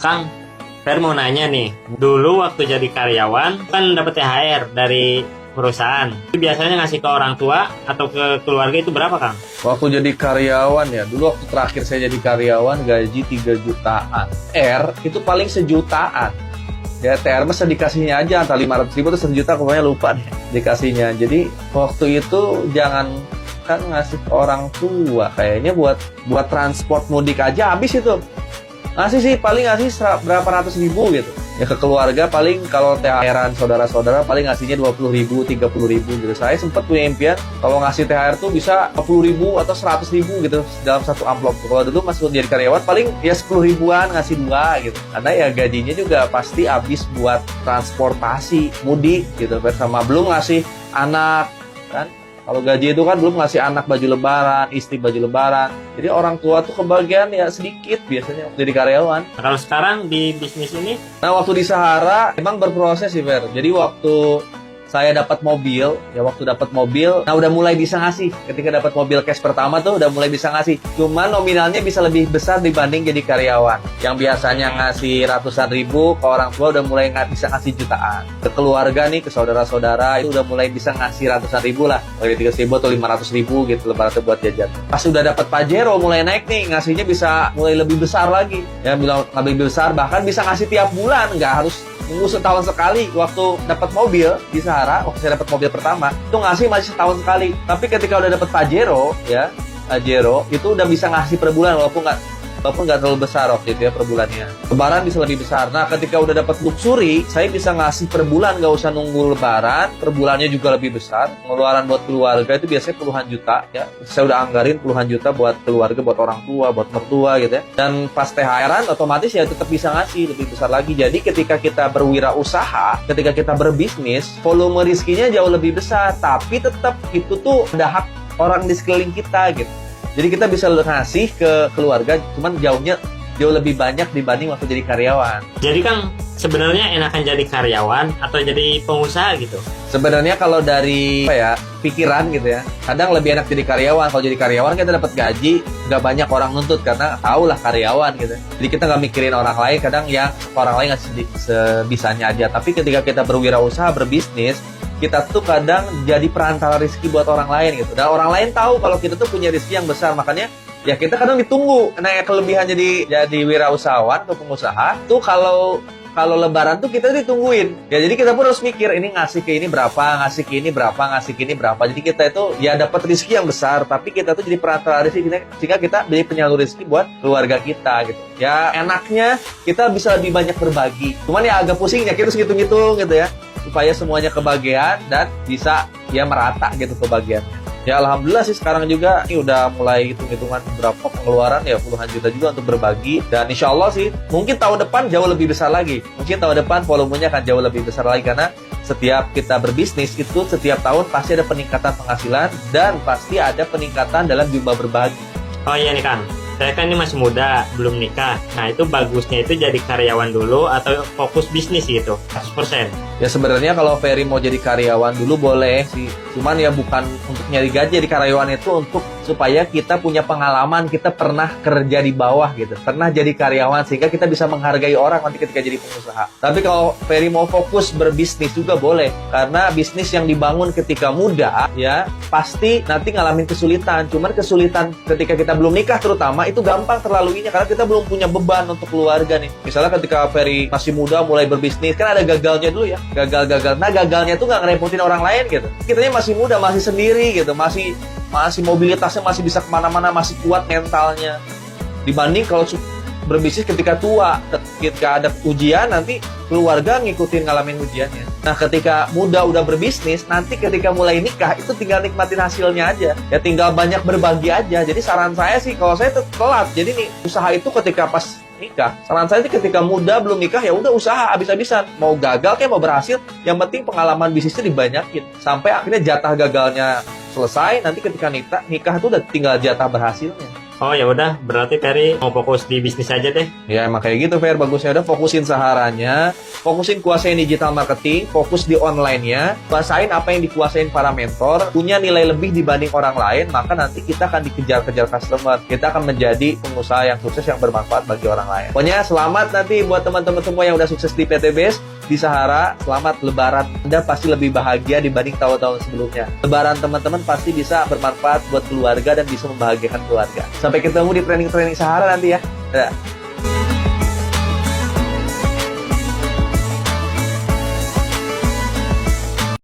Kang, Fer mau nanya nih, dulu waktu jadi karyawan kan dapat THR dari perusahaan. Itu biasanya ngasih ke orang tua atau ke keluarga itu berapa, Kang? Waktu jadi karyawan ya, dulu waktu terakhir saya jadi karyawan gaji 3 jutaan. Itu paling sejutaan. Ya TR masa dikasihnya aja antara 500 ribu atau 1 juta, pokoknya lupa deh dikasihnya. Jadi waktu itu jangan kan ngasih ke orang tua, kayaknya buat transport mudik aja habis itu. Ngasih sih paling ngasih berapa ratus ribu gitu. Ya ke keluarga paling kalau THR-an saudara-saudara paling ngasihnya 20 ribu, 30 ribu gitu. Saya sempat punya impian kalau ngasih THR tuh bisa 50 ribu atau 100 ribu gitu dalam satu amplop. Kalau dulu masuk jadi karyawan paling ya 10 ribuan ngasih 2 gitu. Karena ya gajinya juga pasti habis buat transportasi mudik gitu. Sama belum ngasih anak kan. Kalau gaji itu kan belum ngasih anak baju lebaran, istri baju lebaran. Jadi orang tua tuh kebagian ya sedikit biasanya jadi karyawan. Nah, kalau sekarang di bisnis ini? Nah, waktu di Sahara emang berproses sih, Fer. Jadi waktu saya dapat mobil, nah udah mulai bisa ngasih. Ketika dapat mobil cash pertama tuh udah mulai bisa ngasih. Cuman nominalnya bisa lebih besar dibanding jadi karyawan. Yang biasanya ngasih ratusan ribu, ke orang tua udah mulai bisa ngasih jutaan. Ke keluarga nih, ke saudara-saudara itu udah mulai bisa ngasih ratusan ribu lah. Dari 300 ribu atau 500 ribu gitu lebaran buat jajan. Pas udah dapat Pajero mulai naik nih, ngasihnya bisa mulai lebih besar lagi. Ya bilang lebih besar, bahkan bisa ngasih tiap bulan, nggak harus nunggu setahun sekali. Waktu dapat mobil di Sahara, waktu saya dapat mobil pertama, itu ngasih masih setahun sekali. Tapi ketika udah dapat Pajero, itu udah bisa ngasih per bulan walaupun nggak terlalu besar waktu itu ya per bulannya. Lebaran bisa lebih besar. Nah, ketika udah dapat luxury, saya bisa ngasih per bulan, nggak usah nunggu lebaran. Per bulannya juga lebih besar. Pengeluaran buat keluarga itu biasanya puluhan juta ya. Saya udah anggarin puluhan juta buat keluarga, buat orang tua, buat mertua gitu ya. Dan pas THR-an otomatis ya tetap bisa ngasih lebih besar lagi. Jadi ketika kita berwirausaha, ketika kita berbisnis, volume rizkinya jauh lebih besar. Tapi tetap itu tuh ada hak orang di sekeliling kita gitu. Jadi kita bisa ngasih ke keluarga, cuman jauh lebih banyak dibanding waktu jadi karyawan. Jadi Kang, sebenarnya enakan jadi karyawan atau jadi pengusaha gitu? Sebenarnya kalau dari pikiran gitu ya, kadang lebih enak jadi karyawan. Kalau jadi karyawan kita dapat gaji, nggak banyak orang nuntut karena tahu lah karyawan gitu. Jadi kita nggak mikirin orang lain, kadang yang orang lain ngasih sebisanya aja. Tapi ketika kita berwirausaha, berbisnis, kita tuh kadang jadi perantara rezeki buat orang lain gitu. Dan orang lain tahu kalau kita tuh punya rezeki yang besar, makanya ya kita kadang ditunggu. Nah, kelebihan jadi wirausahawan atau pengusaha tuh kalau lebaran tuh kita ditungguin. Ya jadi kita pun harus mikir ini ngasih ke ini berapa, ngasih ke ini berapa, ngasih ke ini berapa. Jadi kita itu ya dapat rezeki yang besar, tapi kita tuh jadi perantara rezeki sehingga kita jadi penyalur rezeki buat keluarga kita gitu. Ya enaknya kita bisa lebih banyak berbagi. Cuman ya agak pusing ya kita harus ngitung-ngitung gitu ya, supaya semuanya kebagian dan bisa ya merata gitu kebagiannya. Ya alhamdulillah sih sekarang juga ini udah mulai hitung-hitungan berapa pengeluaran ya puluhan juta juga untuk berbagi. Dan insya Allah sih mungkin tahun depan jauh lebih besar lagi. Mungkin tahun depan volumenya akan jauh lebih besar lagi karena setiap kita berbisnis itu setiap tahun pasti ada peningkatan penghasilan dan pasti ada peningkatan dalam jumlah berbagi. Oh iya nih Kang, saya kan ini masih muda, belum nikah. Nah itu bagusnya itu jadi karyawan dulu atau fokus bisnis gitu, 100%? Ya sebenarnya kalau Ferry mau jadi karyawan dulu boleh sih. Cuman ya bukan untuk nyari gaji. Jadi karyawan itu untuk supaya kita punya pengalaman, kita pernah kerja di bawah gitu. Pernah jadi karyawan sehingga kita bisa menghargai orang nanti ketika jadi pengusaha. Tapi kalau Ferry mau fokus berbisnis juga boleh. Karena bisnis yang dibangun ketika muda ya pasti nanti ngalamin kesulitan. Cuman kesulitan ketika kita belum nikah terutama itu gampang terlaluinya karena kita belum punya beban untuk keluarga nih. Misalnya ketika Ferry masih muda mulai berbisnis, kan ada gagalnya dulu ya. Gagal. Nah gagalnya tuh nggak ngerepotin orang lain gitu. Kitanya masih muda, masih sendiri gitu, masih mobilitasnya masih bisa kemana-mana, masih kuat mentalnya. Dibanding kalau berbisnis ketika tua, ketika ada ujian nanti keluarga ngikutin ngalamin ujiannya. Nah ketika muda udah berbisnis, nanti ketika mulai nikah itu tinggal nikmatin hasilnya aja. Ya tinggal banyak berbagi aja. Jadi saran saya sih kalau saya telat. Jadi nih usaha itu ketika pas nikah. Saran saya sih ketika muda belum nikah ya udah usaha habis-habisan. Mau gagal kayak mau berhasil, yang penting pengalaman bisnisnya dibanyakin. Sampai akhirnya jatah gagalnya selesai, nanti ketika nikah tuh udah tinggal jatah berhasilnya. Oh ya udah, berarti Ferry mau fokus di bisnis aja deh. Ya emang kayak gitu Fer, bagusnya udah fokusin saharanya, fokusin kuasain digital marketing, fokus di online-nya, kuasain apa yang dikuasain para mentor, punya nilai lebih dibanding orang lain, maka nanti kita akan dikejar-kejar customer, kita akan menjadi pengusaha yang sukses yang bermanfaat bagi orang lain. Pokoknya selamat nanti buat teman-teman semua yang udah sukses di PT Base, di Sahara, selamat Lebaran. Anda pasti lebih bahagia dibanding tahun-tahun sebelumnya. Lebaran teman-teman pasti bisa bermanfaat buat keluarga dan bisa membahagiakan keluarga. Sampai ketemu di training-training Sahara nanti ya. Dadah.